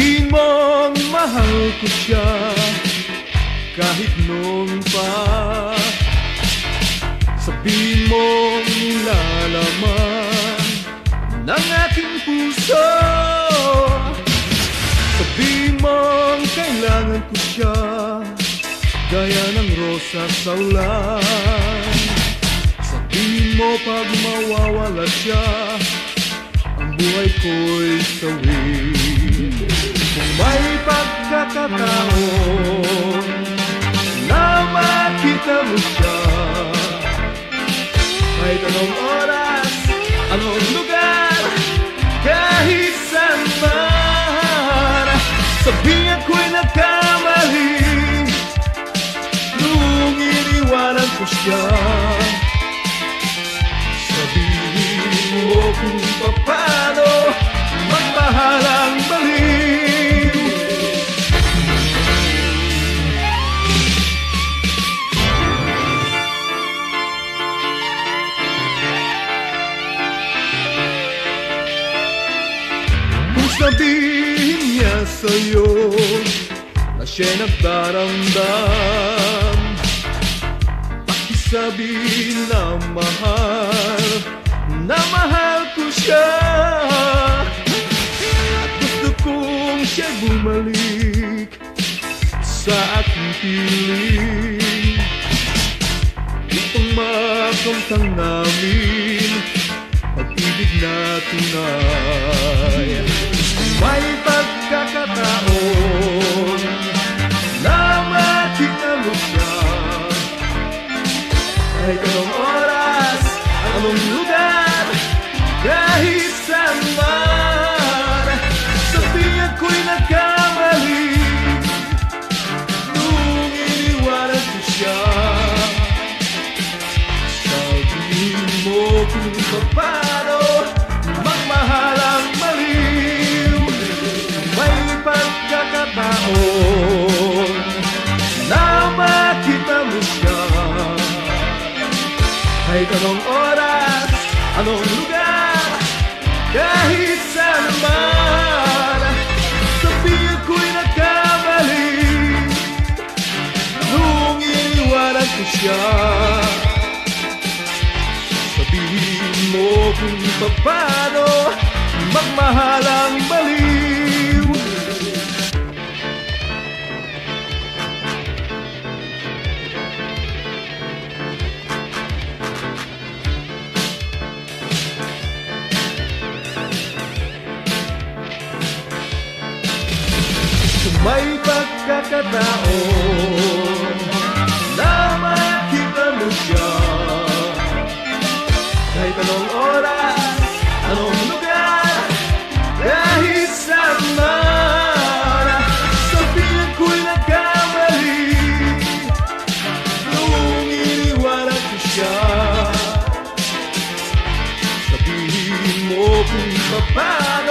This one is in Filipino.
Sabihin mong mahal ko siya kahit noon pa. Sabihin mong nilalaman ng aking puso. Sabihin mong kailangan ko siya gaya ng rosa sa ulan. Sabihin mo pag mawawala siya, ang buhay ko'y sawi. Kung may pagkakataon na makita mo siya, kahit anong oras, anong lugar, kahit saan man, sabihin ko'y nagkamali nung iniwanan ko siya. Sabihin mo kung paano magmahal ang baliw. Kung sabihin niya sa'yo na siya'y nagdaramdam, pakisabihin na mahal ko siya. At gusto kong siya'y bumalik sa aking piling. Itong makamtang namin pag-ibig na tunay. May pagkakataon na makita mo siya, kahit anong oras, anong lugar, kahit saan man, sabihin ko'y nagkamali nung iniwanan ko siya. Sabihin mo kung paano magmahal ang baliw. May pagkakataon na makita mo siya, kahit anong oras, anong lugar, kahit saan man, sabihin ko'y nagkamali nung iniwanan ko siya. Sabihin mo kung paano magmahal ang baliw. May pagkakataon na makita mo siya, kahit anong oras, anong lugar, kahit saan man, sabihin ko'y nagkamali nung iniwanan ko siya. Sabihin mo kung paano